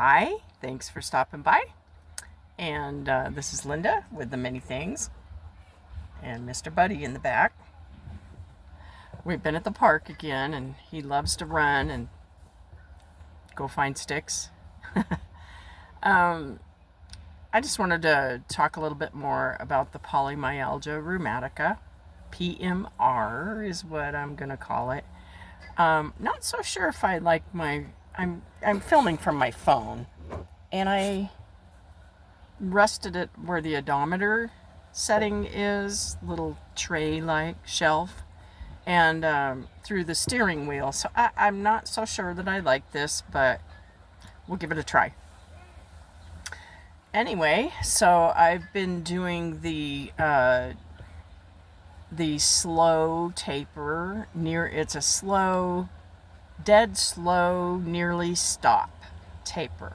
Hi, thanks for stopping by. And this is Linda with the Many Things and Mr. Buddy in the back. We've been at the park again, and he loves to run and go find sticks. I just wanted to talk a little bit more about the Polymyalgia Rheumatica. PMR is what I'm going to call it. Not so sure if I like I'm filming from my phone, and I rested it where the odometer setting is, little tray-like shelf, and through the steering wheel. So I'm not so sure that I like this, but we'll give it a try. Anyway, so I've been doing the slow taper. It's a slow, dead slow, nearly stop taper.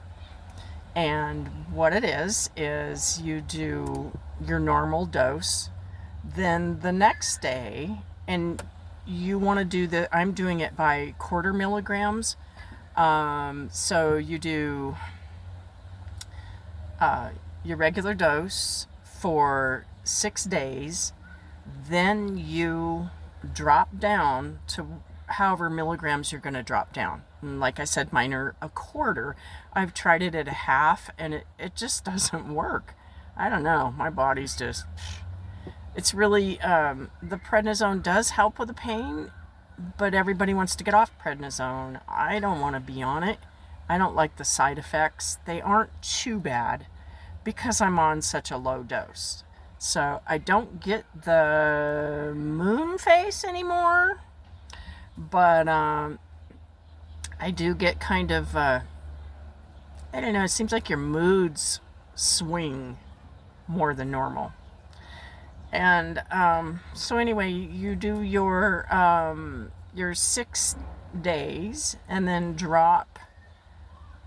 And what it is you do your normal dose, then the next day, and you want to do I'm doing it by 1/4 milligrams. So you do your regular dose for 6 days, then you drop down to however milligrams you're going to drop down. And like I said, mine are 1/4. I've tried it at 1/2, and it just doesn't work. I don't know. My body's just... It's really... the prednisone does help with the pain, but everybody wants to get off prednisone. I don't want to be on it. I don't like the side effects. They aren't too bad because I'm on such a low dose. So I don't get the moon face anymore, but I do get kind of, I don't know, it seems like your moods swing more than normal. And so anyway, you do your 6 days and then drop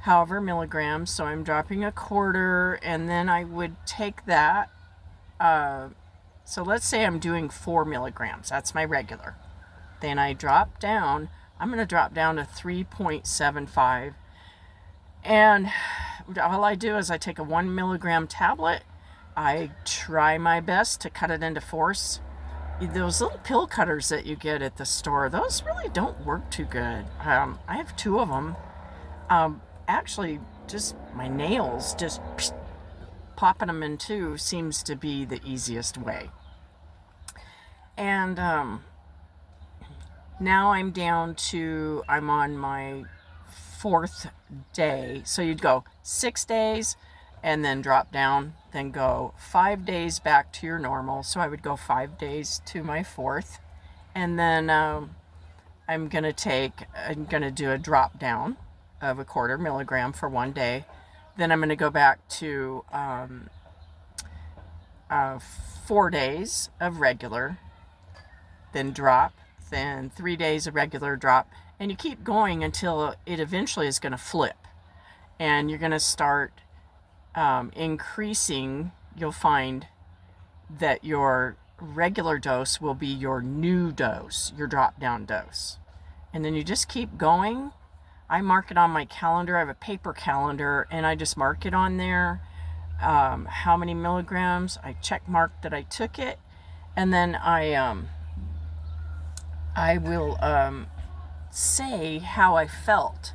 however milligrams. So I'm dropping 1/4, and then I would take that. So let's say I'm doing 4 milligrams. That's my regular. Then I drop down. I'm going to drop down to 3.75. And all I do is I take a 1 milligram tablet. I try my best to cut it into 4s. Those little pill cutters that you get at the store, those really don't work too good. I have 2 of them. Actually, just my nails, just popping them in 2 seems to be the easiest way. And now I'm on my 4th day. So you'd go 6 days and then drop down, then go 5 days back to your normal. So I would go 5 days to my 4th. And then I'm going to do a drop down of 1/4 milligram for 1 day. Then I'm going to go back to 4 days of regular, then drop, then 3 days of regular, drop, and you keep going until it eventually is going to flip. And you're going to start increasing. You'll find that your regular dose will be your new dose, your drop down dose. And then you just keep going. I mark it on my calendar. I have a paper calendar, and I just mark it on there. How many milligrams? I check mark that I took it, and then I will say how I felt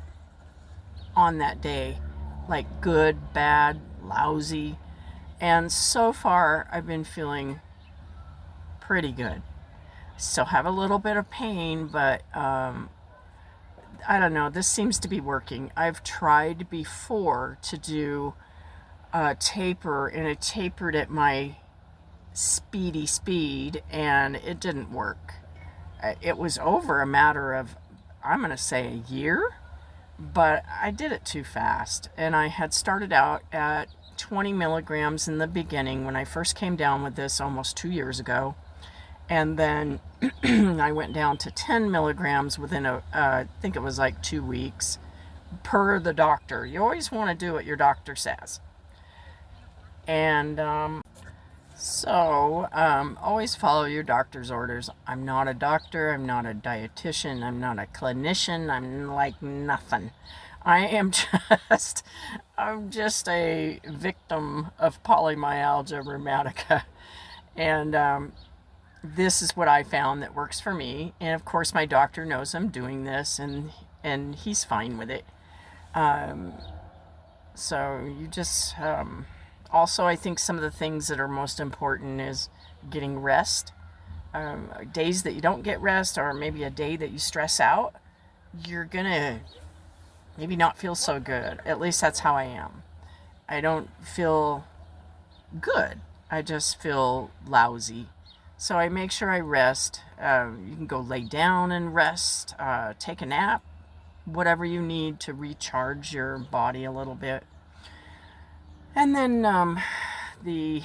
on that day, like good, bad, lousy. And so far, I've been feeling pretty good. Still have a little bit of pain, but I don't know, this seems to be working. I've tried before to do a taper, and it tapered at my speedy speed, and it didn't work. It was over a matter of, I'm going to say, a year, but I did it too fast. And I had started out at 20 milligrams in the beginning when I first came down with this almost 2 years ago. And then I went down to 10 milligrams within I think it was like 2 weeks, per the doctor. You always want to do what your doctor says. And So, always follow your doctor's orders. I'm not a doctor, I'm not a dietitian, I'm not a clinician, I'm like nothing. I am just, I'm just a victim of polymyalgia rheumatica. And this is what I found that works for me. And of course, my doctor knows I'm doing this, and he's fine with it. So you just, also, I think some of the things that are most important is getting rest. Days that you don't get rest, or maybe a day that you stress out, you're gonna maybe not feel so good. At least that's how I am. I don't feel good. I just feel lousy. So I make sure I rest. You can go lay down and rest, take a nap, whatever you need to recharge your body a little bit. And then the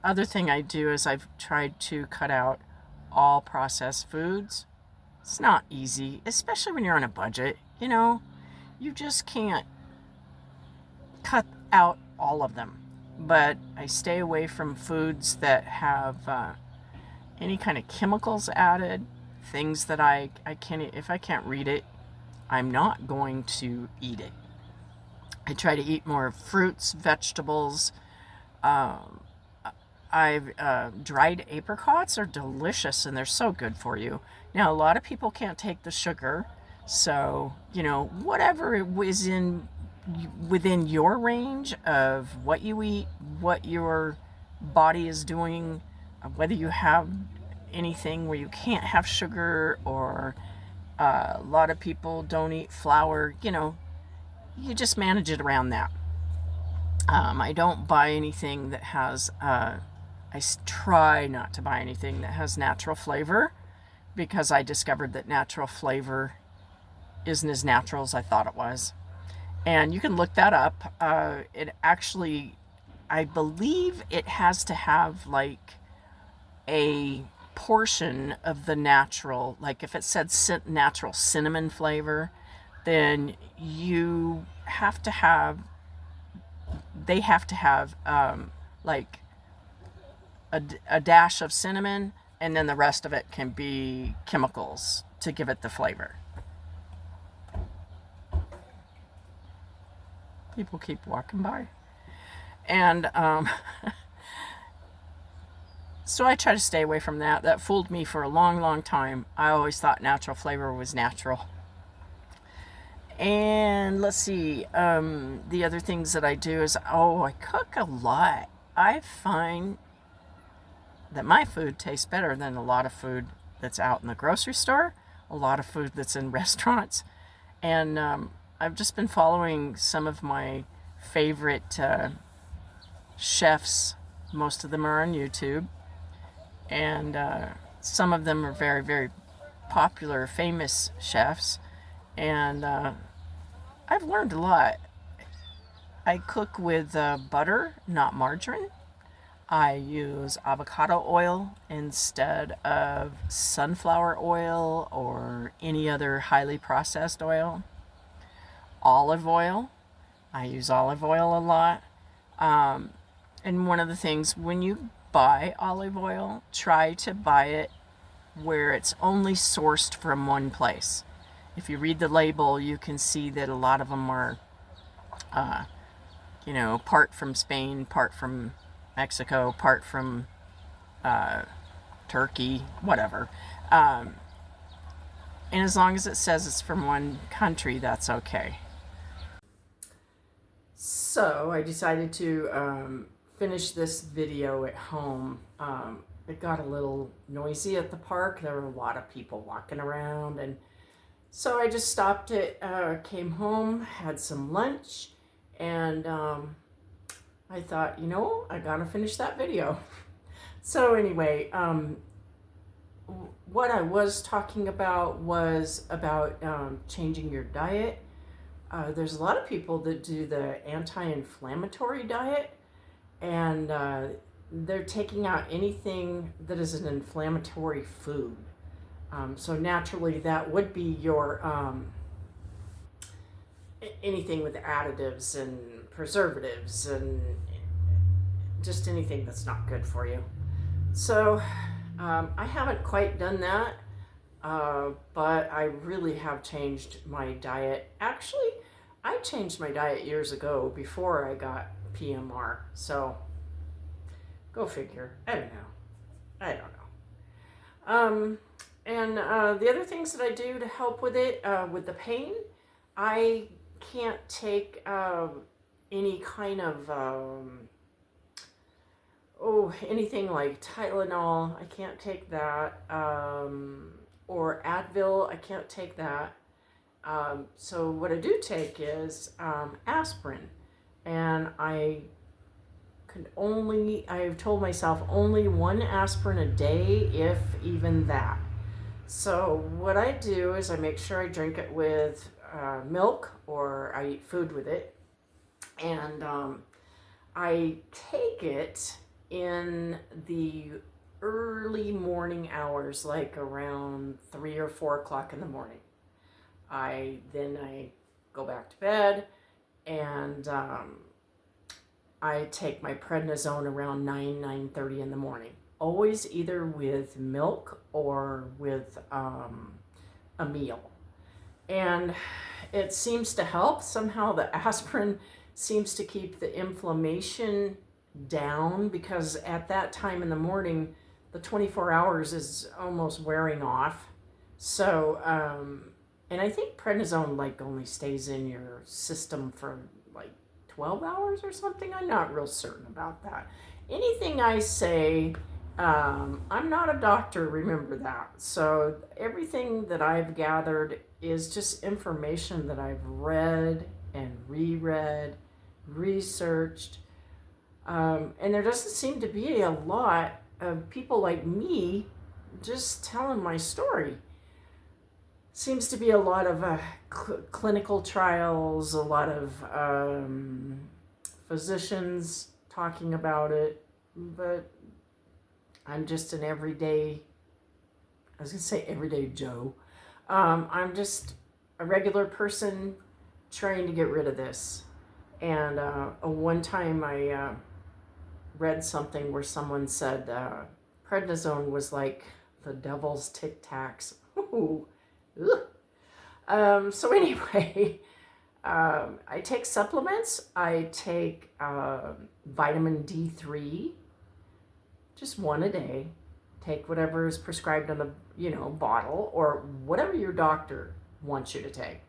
other thing I do is I've tried to cut out all processed foods. It's not easy, especially when you're on a budget. You know, you just can't cut out all of them. But I stay away from foods that have any kind of chemicals added, things that I can't, if I can't read it, I'm not going to eat it. I try to eat more fruits, vegetables. Dried apricots are delicious and they're so good for you. Now, a lot of people can't take the sugar, so, you know, whatever is within your range of what you eat, what your body is doing, whether you have anything where you can't have sugar, or a lot of people don't eat flour, you know, you just manage it around that. I don't buy anything that has, try not to buy anything that has natural flavor, because I discovered that natural flavor isn't as natural as I thought it was. And you can look that up. It actually, I believe it has to have like a portion of the natural, like if it said natural cinnamon flavor, then you have to have, they have to have like a dash of cinnamon, and then the rest of it can be chemicals to give it the flavor. People keep walking by. And so I try to stay away from that. That fooled me for a long, long time. I always thought natural flavor was natural. And let's see, the other things that I do is, I cook a lot. I find that my food tastes better than a lot of food that's out in the grocery store, a lot of food that's in restaurants. And I've just been following some of my favorite chefs. Most of them are on YouTube. And some of them are very, very popular, famous chefs. And I've learned a lot. I cook with butter, not margarine. I use avocado oil instead of sunflower oil or any other highly processed oil. Olive oil. I use olive oil a lot. And one of the things, when you buy olive oil, try to buy it where it's only sourced from one place. If you read the label, you can see that a lot of them are, part from Spain, part from Mexico, part from Turkey, whatever. And as long as it says it's from one country, that's okay. So I decided to finish this video at home. It got a little noisy at the park. There were a lot of people walking around, and so I just stopped it, came home, had some lunch, and I thought, I gotta finish that video. So anyway, what I was talking about was about changing your diet. There's a lot of people that do the anti-inflammatory diet, and they're taking out anything that is an inflammatory food. So naturally that would be your anything with additives and preservatives and just anything that's not good for you. So I haven't quite done that, but I really have changed my diet. Actually, I changed my diet years ago before I got PMR. So go figure. I don't know. I don't know. And the other things that I do to help with it, with the pain, I can't take any kind of anything like Tylenol. I can't take that, or Advil. I can't take that. So what I do take is aspirin, and I've told myself only one aspirin a day, if even that. So what I do is I make sure I drink it with milk, or I eat food with it, and I take it in the early morning hours, like around 3 or 4 o'clock in the morning. I go back to bed, and I take my prednisone around 9:30 in the morning. Always either with milk or with a meal. And it seems to help. Somehow the aspirin seems to keep the inflammation down, because at that time in the morning, the 24 hours is almost wearing off. So, and I think prednisone like only stays in your system for like 12 hours or something. I'm not real certain about that. Anything I say, I'm not a doctor, remember that. So everything that I've gathered is just information that I've read and reread, researched. And there doesn't seem to be a lot of people like me just telling my story. Seems to be a lot of clinical trials, a lot of physicians talking about it, but I'm just an everyday, I was going to say everyday Joe. I'm just a regular person trying to get rid of this. And one time I read something where someone said prednisone was like the devil's Tic Tacs. Ooh. So anyway, I take supplements. I take vitamin D3, just one a day. Take whatever is prescribed on the bottle, or whatever your doctor wants you to take.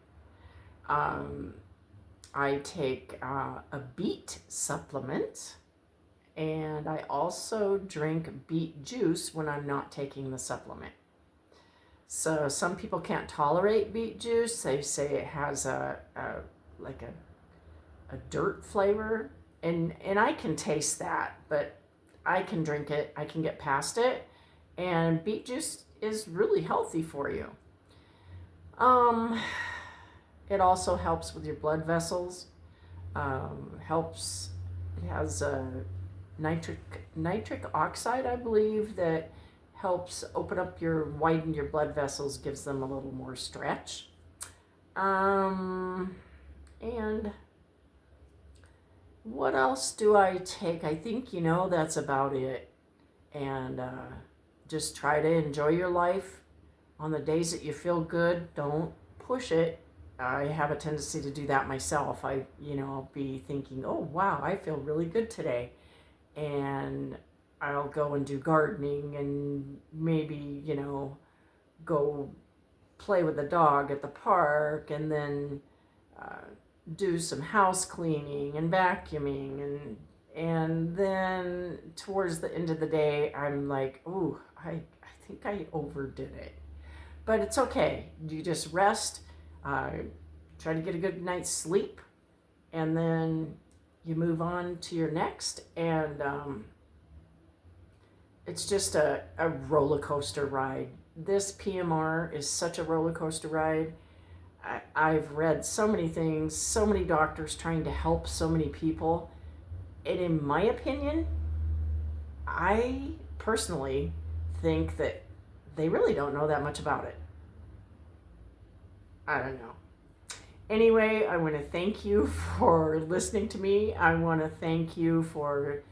I take a beet supplement, and I also drink beet juice when I'm not taking the supplement. So some people can't tolerate beet juice. They say it has a dirt flavor, and I can taste that, but I can drink it. I can get past it, and beet juice is really healthy for you. It also helps with your blood vessels. Helps. It has nitric oxide, I believe, that helps widen your blood vessels, gives them a little more stretch. And what else do I take? I think, that's about it. And just try to enjoy your life. On the days that you feel good, don't push it. I have a tendency to do that myself. I'll be thinking, oh, wow, I feel really good today. And I'll go and do gardening, and maybe, go play with the dog at the park, and then do some house cleaning and vacuuming, and then towards the end of the day, I'm like, ooh, I think I overdid it. But it's okay. You just rest, try to get a good night's sleep, and then you move on to your next. And it's just a roller coaster ride. This PMR is such a roller coaster ride. I've read so many things, so many doctors trying to help so many people. And in my opinion, I personally think that they really don't know that much about it. I don't know. Anyway, I want to thank you for listening to me. I want to thank you for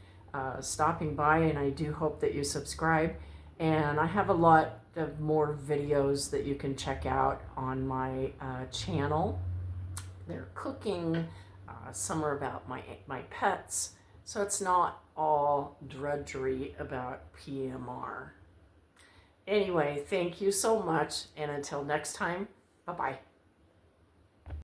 stopping by, and I do hope that you subscribe. And I have a lot of more videos that you can check out on my channel. their cooking. Some are about my pets. So it's not all drudgery about PMR. Anyway, thank you so much, and until next time, bye-bye.